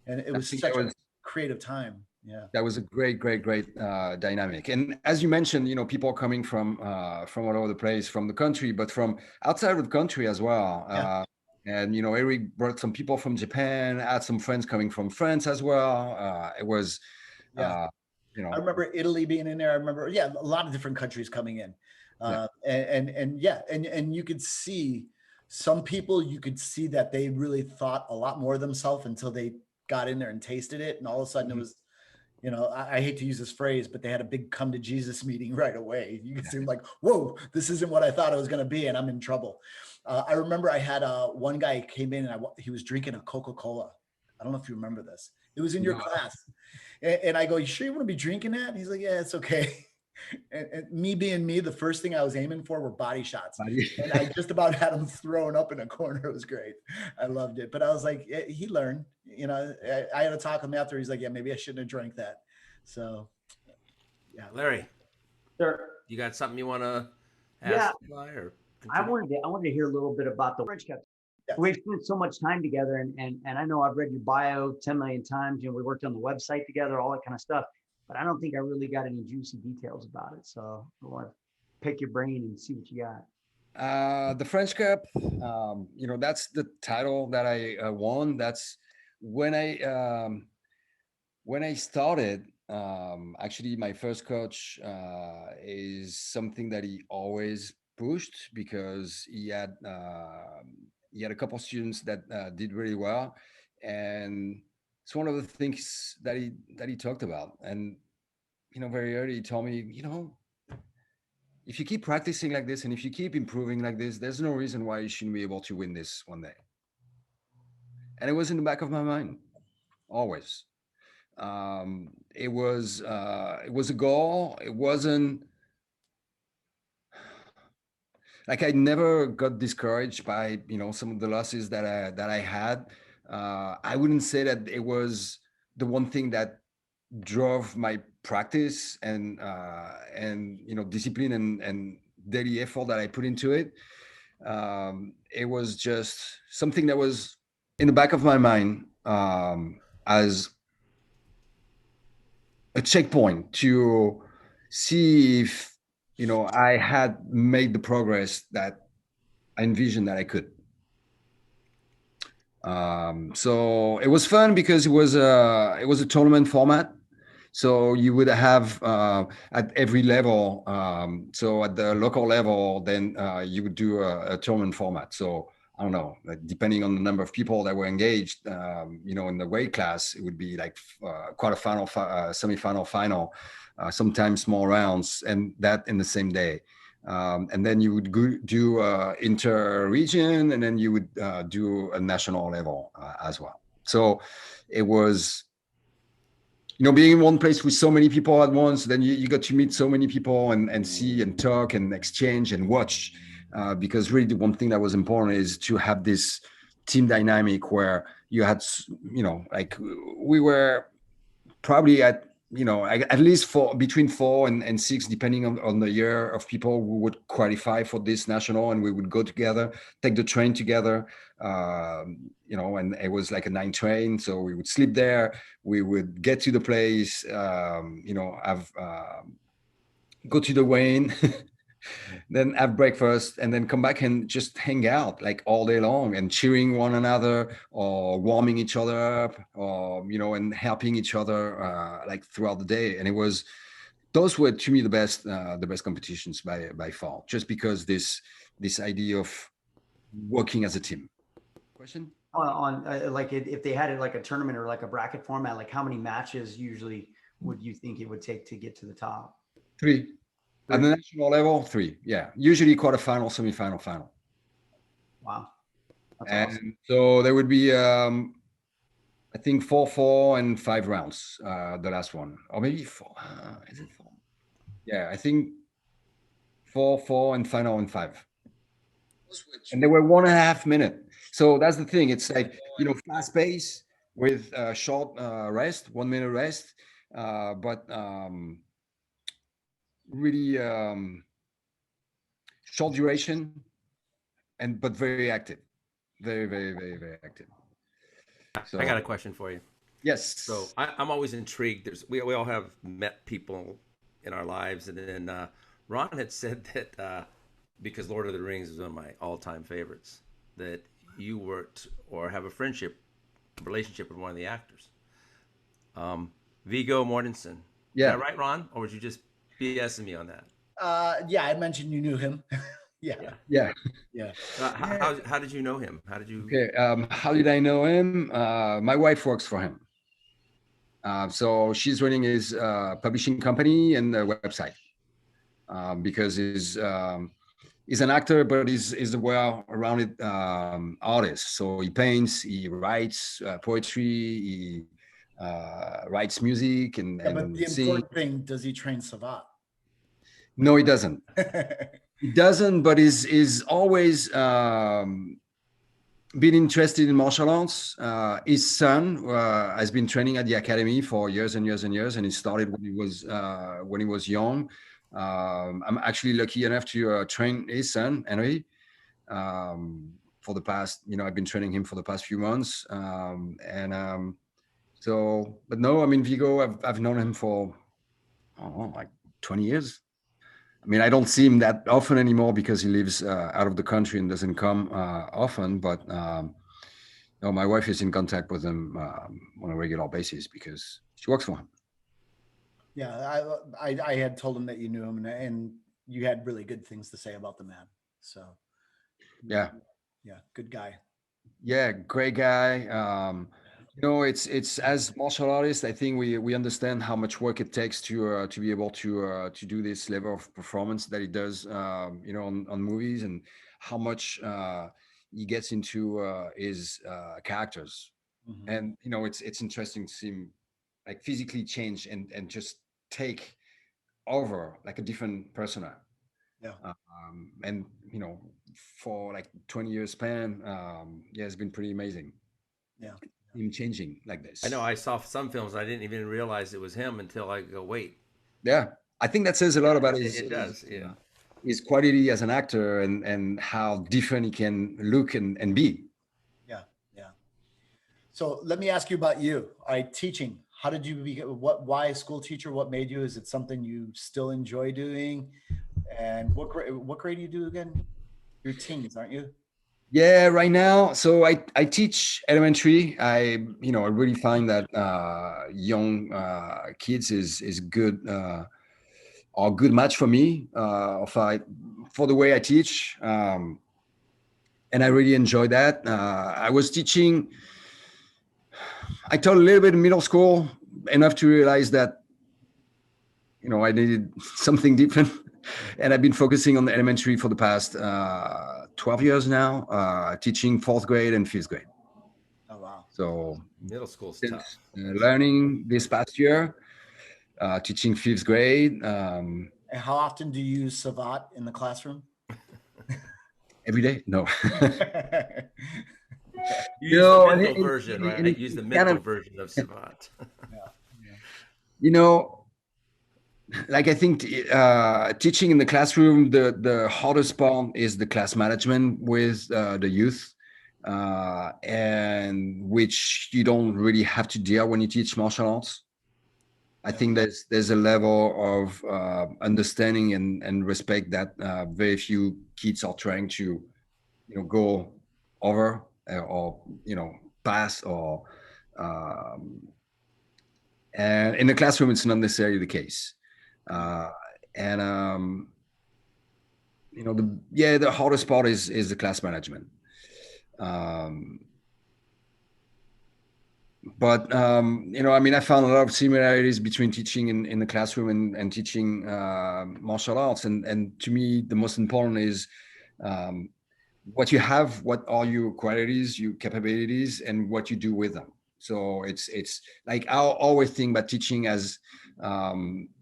And it was such a creative time. Yeah, that was a great dynamic. And as you mentioned, people coming from all over the place, from the country, but from outside of the country as well. Yeah. And Eric brought some people from Japan. I had some friends coming from France as well. It was You know, I remember Italy being in there. I remember, yeah, a lot of different countries coming in. And you could see some people, you could see that they really thought a lot more of themselves until they got in there and tasted it. And all of a sudden it was, you know, I hate to use this phrase, but they had a big come to Jesus meeting right away. You could see like, whoa, this isn't what I thought it was going to be, and I'm in trouble. I remember I had one guy came in and he was drinking a Coca-Cola. I don't know if you remember this. It was in your class. And I go, you sure you want to be drinking that? And he's like, yeah, it's okay. And me being me, the first thing I was aiming for were body shots. And I just about had him thrown up in a corner. It was great. I loved it. But I was like, he learned, you know, I had a talk with him after. He's like, yeah, maybe I shouldn't have drank that. So, yeah. Larry, Sure. you got something you want to Yeah. ask? Or I wanted to hear a little bit about the French Cup. Yes. We've spent so much time together, and I know I've read your bio 10 million times. You know, we worked on the website together, all that kind of stuff. But I don't think I really got any juicy details about it. So I want to pick your brain and see what you got. The French Cup, you know, that's the title that I won. That's when I started. Actually, my first coach is something that he always pushed because he had a couple students that did really well, and it's one of the things that he talked about. And you know, very early he told me, you know, if you keep practicing like this and if you keep improving like this, there's no reason why you shouldn't be able to win this one day. And it was in the back of my mind always. It was a goal. It wasn't like I never got discouraged by, you know, some of the losses that I had. I wouldn't say that it was the one thing that drove my practice and you know, discipline and daily effort that I put into it. It was just something that was in the back of my mind as a checkpoint to see if, you know, I had made the progress that I envisioned that I could. So it was fun because it was a tournament format. So you would have at every level. So at the local level, then you would do a tournament format. So I don't know, like depending on the number of people that were engaged, you know, in the weight class, it would be like quarterfinal, semifinal, final, sometimes small rounds, and that in the same day. And then you would do inter-region, and then you would do a national level as well. So it was, you know, being in one place with so many people at once, then you got to meet so many people and see and talk and exchange and watch. Because really the one thing that was important is to have this team dynamic where you had, you know, like we were probably at, you know, at least between 4 and 6, depending on the year, of people who would qualify for this national, and we would go together, take the train together, you know, and it was like a 9 train. So we would sleep there, we would get to the place, you know, go to the weigh-in, then have breakfast, and then come back and just hang out like all day long and cheering one another or warming each other up, or, you know, and helping each other like throughout the day. And those were to me the best competitions by far, just because this idea of working as a team. Question? On like if they had it like a tournament or like a bracket format, like how many matches usually would you think it would take to get to the top? 3. At the national level, 3. Yeah, usually quarterfinal, semifinal, final. Wow. That's and awesome. So there would be I think 4 and 5 rounds, the last one, or maybe 4. Is it 4? Yeah, I think 4 and final and 5. And they were 1.5 minutes. So that's the thing. It's like, you know, fast pace with short rest, 1 minute rest, but really short duration, but very active, very, very, very, very active. So, I got a question for you. Yes. So I'm always intrigued. We all have met people in our lives, and then Ron had said that because Lord of the Rings is one of my all-time favorites, that you worked or have a relationship with one of the actors, Viggo Mortensen. Is that Yeah. right, Ron? Or was you just BSing me on that? Yeah, I mentioned you knew him. Yeah, Yeah. Yeah. yeah. So how did you know him? How did you? Okay. How did I know him? My wife works for him. So she's running his publishing company and the website because he's an actor, but he's a well-rounded artist. So he paints, he writes poetry, he writes music, Yeah, but the and sings. important thing, does he train Savate? No, he doesn't. He doesn't, but is always been interested in martial arts. His son has been training at the academy for years and years and years, and he started when he was young. I'm actually lucky enough to train his son, Henry, for the past. I've been training him for the past few months, so. But no, I mean Vigo, I've known him for I don't know, like 20 years. I mean, I don't see him that often anymore because he lives out of the country and doesn't come often. But no, my wife is in contact with him on a regular basis because she works for him. Yeah, I had told him that you knew him, and you had really good things to say about the man. So Yeah, yeah, good guy. yeah, great guy. It's as martial artists, I think we understand how much work it takes to be able to do this level of performance that he does, on movies, and how much he gets into his characters. Mhm. And it's interesting to see him like physically change and just take over like a different persona. Yeah. And for like 20 years span, yeah, it's been pretty amazing. Yeah. Him changing like I know this. I saw some films. I didn't even realize it was him until I go, wait. Yeah, I think that says a lot Yeah, about it does. Yeah. his quality as an actor and how different he can look and be. Yeah. Yeah. So let me ask you about you. All right, teaching. How did you why a school teacher? What made you? Is it something you still enjoy doing? And what grade do you do again? You're teens, aren't you? Yeah, right now. So I teach elementary. I really find that young kids is good or good match for me. For the way I teach, and I really enjoy that. I was teaching. I taught a little bit in middle school, enough to realize that I needed something different, and I've been focusing on the elementary for the past 12 years now, teaching fourth grade and fifth grade. Oh wow. So Middle school's since tough. learning this past year, teaching fifth grade And how often do you use Savate in the classroom? every day. No, You use the and mental version, right? Use the mental version of Savate. Yeah. Yeah. you know, like I think teaching in the classroom, the hardest part is the class management with the youth, and which you don't really have to deal when you teach martial arts. I think there's a level of understanding and respect that very few kids are trying to go over or pass or and in the classroom it's not necessarily the case. Uh, and the hardest part is the class management. Um, but I mean, I found a lot of similarities between teaching in the classroom and teaching martial arts. And to me, the most important is what you have, what are your qualities, your capabilities, and what you do with them. So it's like I always think about teaching as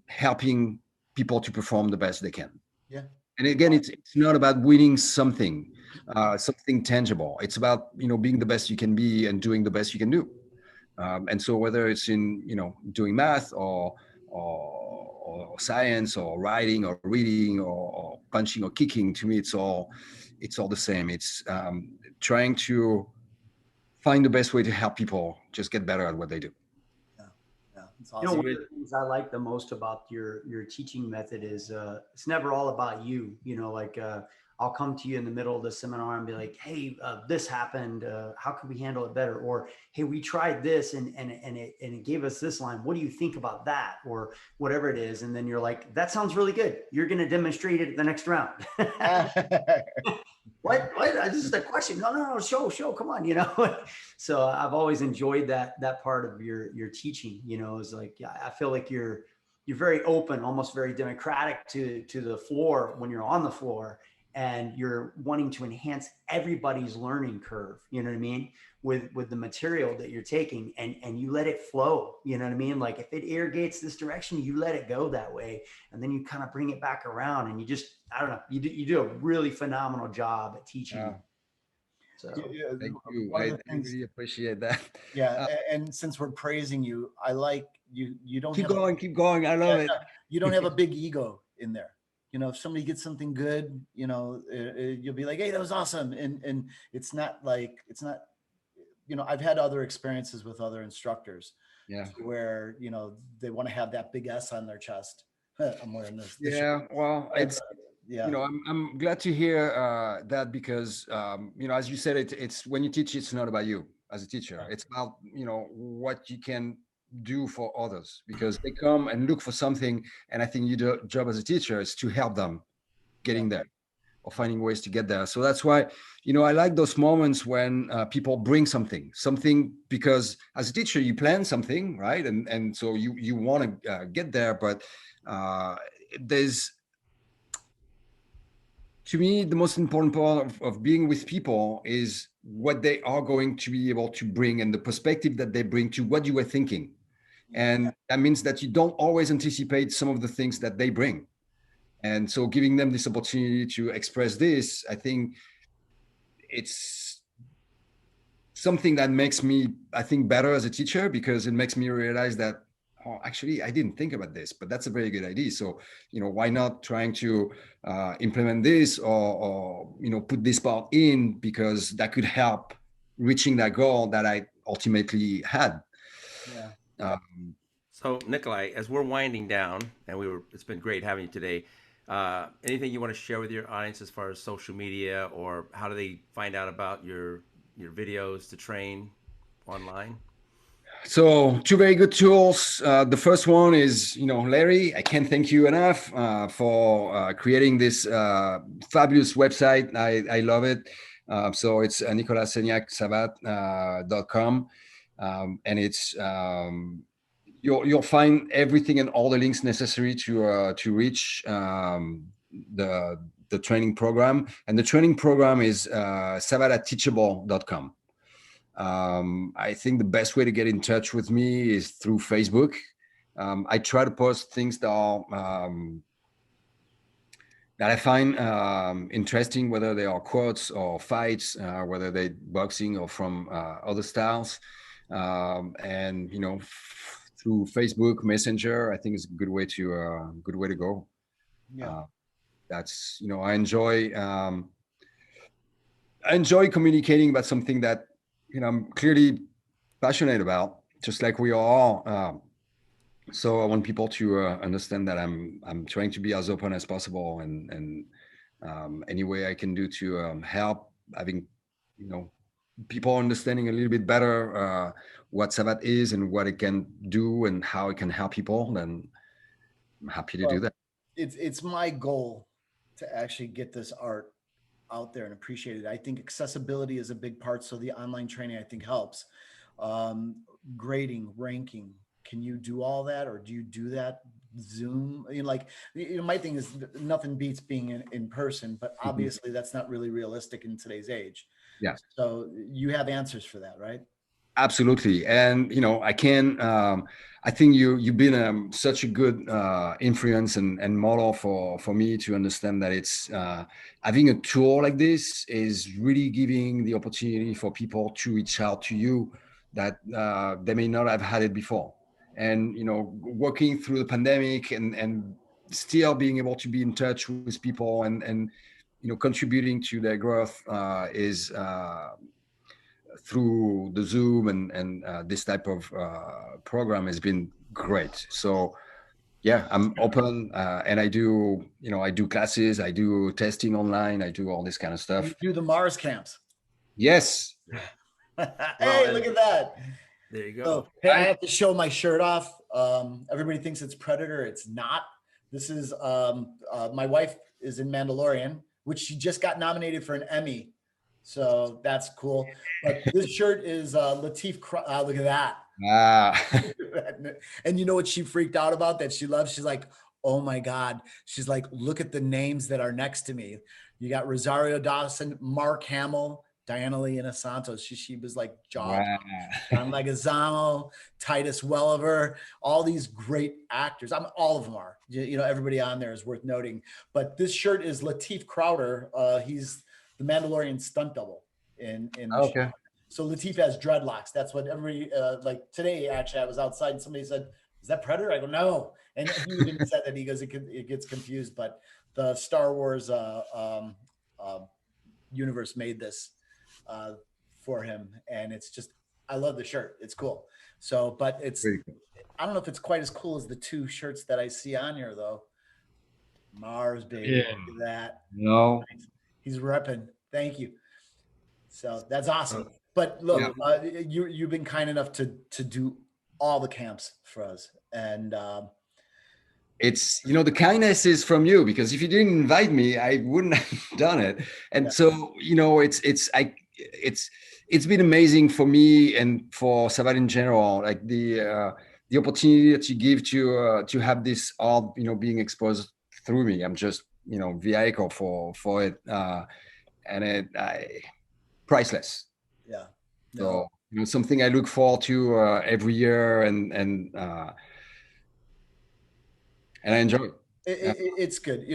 helping people to perform the best they can. Yeah. And again, it's not about winning something, something tangible. It's about being the best you can be and doing the best you can do. And so whether it's in doing math or science or writing or reading or punching or kicking, to me it's all the same. It's trying to find the best way to help people just get better at what they do. Yeah. Yeah. It's You know, awesome. one of the things I like the most about your teaching method is it's never all about you. Like I'll come to you in the middle of the seminar and be like, hey, this happened. How can we handle it better? Or, hey, we tried this and it gave us this line. What do you think about that? Or whatever it is. And then you're like, that sounds really good. You're going to demonstrate it at the next round. What? This is the question. No. Show. Come on, So I've always enjoyed that part of your teaching. Is like, I feel like you're very open, almost very democratic to the floor when you're on the floor, and you're wanting to enhance everybody's learning curve. You know what I mean? With the material that you're taking, and you let it flow. You know what I mean? Like if it irrigates this direction, you let it go that way, and then you kind of bring it back around, and you just, I don't know, you do a really phenomenal job at teaching. Yeah. So Thank you. I really appreciate that. Yeah, and since we're praising you, I like you. You don't keep going. I love it. You don't have a big ego in there. If somebody gets something good, you'll be like, hey, that was awesome. And it's not. I've had other experiences with other instructors, where, they want to have that big S on their chest. I'm wearing this. Yeah. Well, it's, I'm glad to hear that, because, as you said, it's when you teach, it's not about you as a teacher. It's about, what you can do for others, because they come and look for something. And I think your job as a teacher is to help them getting there, or finding ways to get there. So that's why, I like those moments when people bring something, because as a teacher, you plan something, right? And so you want to get there, but there's, to me, the most important part of being with people is what they are going to be able to bring, and the perspective that they bring to what you were thinking. And that means that you don't always anticipate some of the things that they bring. And so giving them this opportunity to express this, I think it's something that makes me, I think, better as a teacher, because it makes me realize that, oh, actually, I didn't think about this, but that's a very good idea. So, why not trying to implement this, or put this part in, because that could help reaching that goal that I ultimately had. Yeah. So, Nikolai, as we're winding down, and it's been great having you today. Anything you want to share with your audience as far as social media, or how do they find out about your videos to train online? So 2 very good tools. The first one is, Larry, I can't thank you enough for creating this fabulous website. I love it. So it's Nicolas Saignac, Savate.com. And it's, you'll find everything and all the links necessary to reach the training program. And the training program is savate@teachable.com. I think the best way to get in touch with me is through Facebook. I try to post things that I find interesting, whether they are quotes or fights, whether they're boxing or from other styles. And through Facebook Messenger, I think it's a good way to go. Yeah. That's I enjoy communicating about something that I'm clearly passionate about, just like we are all. So I want people to understand that I'm trying to be as open as possible, and any way I can do to help having people understanding a little bit better what Savate is and what it can do and how it can help people, then I'm happy to do that. It's my goal to actually get this art out there and appreciate it. I think accessibility is a big part. So the online training, I think, helps. Grading, ranking. Can you do all that, or do you do that Zoom? My thing is, nothing beats being in person, but obviously that's not really realistic in today's age. Yeah. So you have answers for that, right? Absolutely. And, I think you've been such a good influence and model for me to understand that it's having a tool like this is really giving the opportunity for people to reach out to you that they may not have had it before. And, working through the pandemic and still being able to be in touch with people and contributing to their growth is through the Zoom and this type of program has been great. So Yeah, I'm open, and I do, I do classes, I do testing online, I do all this kind of You stuff. do the Mars camps. Yes. Well, Hey, look at that. there you go. So, hey, I have to show my shirt off. Everybody thinks it's Predator. It's not. This is my wife is in Mandalorian, which she just got nominated for an Emmy. So that's cool. But this shirt is Latif. Look at that. Ah, And you know what she freaked out about that she loves? She's like, oh my God. She's like, look at the names that are next to me. You got Rosario Dawson, Mark Hamill, Diana Leona Santos. She was like jaw wow. John Leguizamo, Titus Welliver, all these great actors. All of them are. Everybody on there is worth noting. But this shirt is Latif Crowder. He's the Mandalorian stunt double in the Okay. show. So Latif has dreadlocks. That's what everybody like today. Actually, I was outside and somebody said, "Is that Predator?" I go, "No." And he even said that he goes, "It gets confused." But the Star Wars universe made this for him, and it's just I love the shirt. It's cool. So, but it's Very cool. I don't know if it's quite as cool as the two shirts that I see on here though. Mars, baby, Yeah. look at that. No. He's repping. Thank you. So that's awesome. But look, you've been kind enough to do all the camps for us, and It's, the kindness is from you, because if you didn't invite me, I wouldn't have done it. And Yeah. so, it's been amazing for me and for Savate in general, like the opportunity that you give to have this art, being exposed through me. I'm just, vehicle for it, and priceless. yeah. So, something I look forward to every year, and I enjoy it. It's good.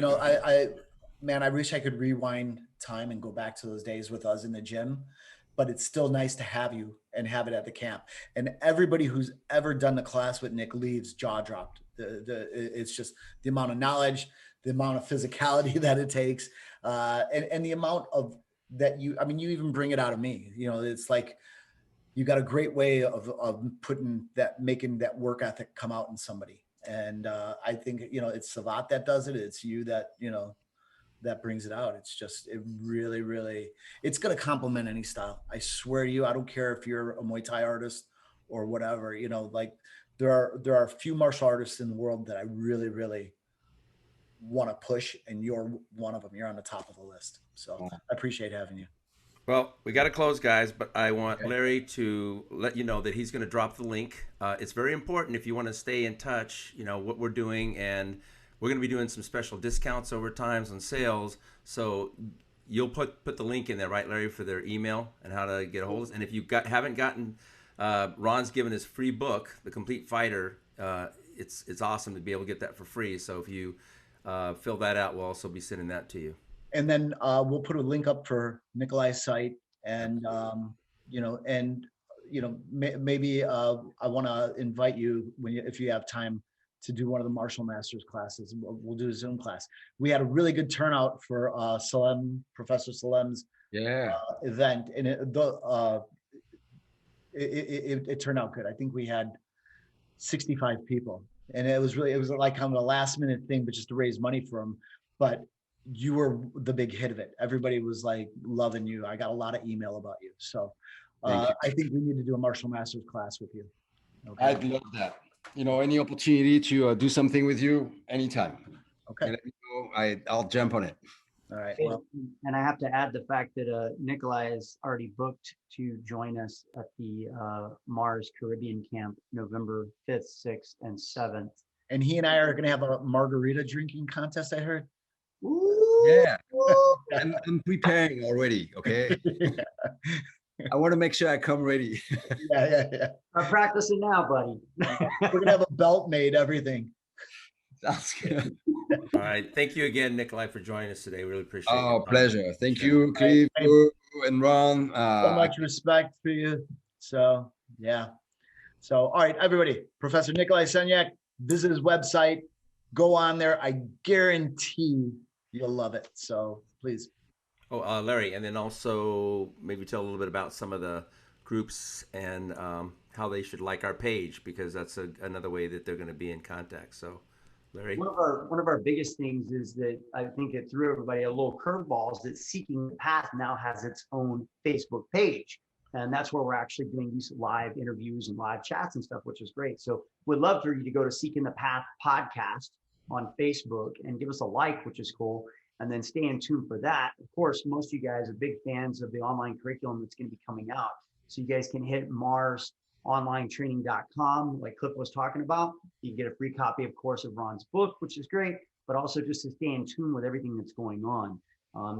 Man, I wish I could rewind time and go back to those days with us in the gym, but it's still nice to have you and have it at the camp. And everybody who's ever done the class with Nick leaves jaw dropped. It's just the amount of knowledge, the amount of physicality that it takes, and the amount of that you even bring it out of me. It's like you got a great way of making that work ethic come out in somebody. And I think, it's Savate that does it. It's you that, that brings it out. It's just, it really, really, it's going to complement any style. I swear to you, I don't care if you're a Muay Thai artist or whatever, like there are a few martial artists in the world that I really, really want to push. And you're one of them. You're on the top of the list. So I appreciate having you. Well, we got to close, guys, but I want Larry to let you know that he's going to drop the link. It's very important if you want to stay in touch, what we're doing, and we're going to be doing some special discounts over times on sales. So you'll put the link in there, right, Larry, for their email and how to get a hold of us. And if you haven't gotten, Ron's given his free book, The Complete Fighter. It's awesome to be able to get that for free. So if you fill that out, we'll also be sending that to you. And then we'll put a link up for Nikolai's site, and maybe I want to invite you if you have time to do one of the Martial Masters classes. We'll do a Zoom class. We had a really good turnout for Professor Salem's event, and it turned out good. I think we had 65 people, and it was like kind of a last minute thing, but just to raise money for him. But you were the big hit of it. Everybody was like loving you. I got a lot of email about you. So I think we need to do a Martial Masters class with you. Okay. I'd love that. Any opportunity to do something with you anytime. Okay. Let me know. I'll jump on it. All right. Well, and I have to add the fact that Nikolai is already booked to join us at the Mars Caribbean Camp, November 5th, 6th, and 7th. And he and I are going to have a margarita drinking contest, I heard. Ooh. Yeah. I'm preparing already. Okay. I want to make sure I come ready. Yeah. I'm practicing now, buddy. We're going to have a belt made, everything. Sounds good. All right. Thank you again, Nikolai, for joining us today. Really appreciate it. Oh, pleasure. Thank you, Cliff and Ron. So much respect for you. So, yeah. So, all right, everybody. Professor Nicolas Saignac, visit his website. Go on there. I guarantee you'll love it. So, please. Oh, Larry, and then also maybe tell a little bit about some of the groups and how they should like our page, because that's another way that they're going to be in contact. So Larry? One of our biggest things is that I think it threw everybody a little curveball is that Seeking the Path now has its own Facebook page. And that's where we're actually doing these live interviews and live chats and stuff, which is great. So we'd love for you to go to Seeking the Path podcast on Facebook and give us a like, which is cool. And then stay in tune for that. Of course, most of you guys are big fans of the online curriculum that's going to be coming out. So you guys can hit marsonlinetraining.com, like Cliff was talking about. You can get a free copy, of course, of Ron's book, which is great, but also just to stay in tune with everything that's going on.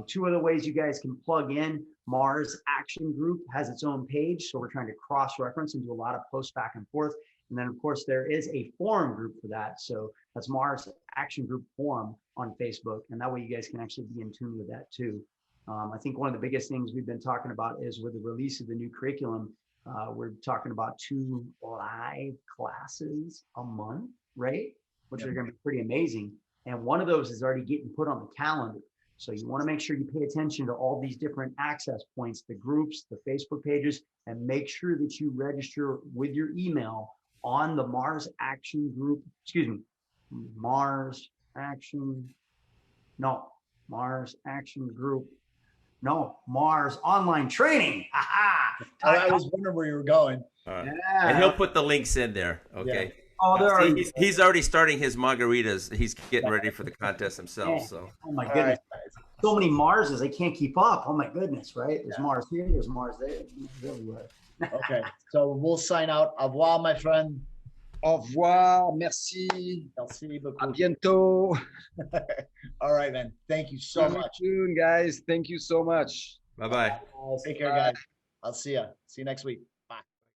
Two other ways you guys can plug in. Mars Action Group has its own page, so we're trying to cross-reference and do a lot of posts back and forth. And then, of course, there is a forum group for that. So that's Mars Action Group Forum on Facebook, and that way you guys can actually be in tune with that too. I think one of the biggest things we've been talking about is with the release of the new curriculum, we're talking about 2 live classes a month, right? Which are going to be pretty amazing. And one of those is already getting put on the calendar. So you want to make sure you pay attention to all these different access points, the groups, the Facebook pages, and make sure that you register with your email on the Mars Action Group, Mars Online Training. Aha! I was wondering where you were going. Yeah. And he'll put the links in there. Okay. Yeah. Oh, there are. He's already starting his margaritas. He's getting ready for the contest himself. So. Oh my goodness. So many Marses, I can't keep up. Oh my goodness, right? There's Mars here, there's Mars there, everywhere. Okay, so we'll sign out. Au revoir, my friend. Au revoir. Merci. Merci beaucoup. À bientôt. All right, man. Thank you so much. Soon, guys. Thank you so much. Bye-bye. Take care, guys. I'll see you. See you next week.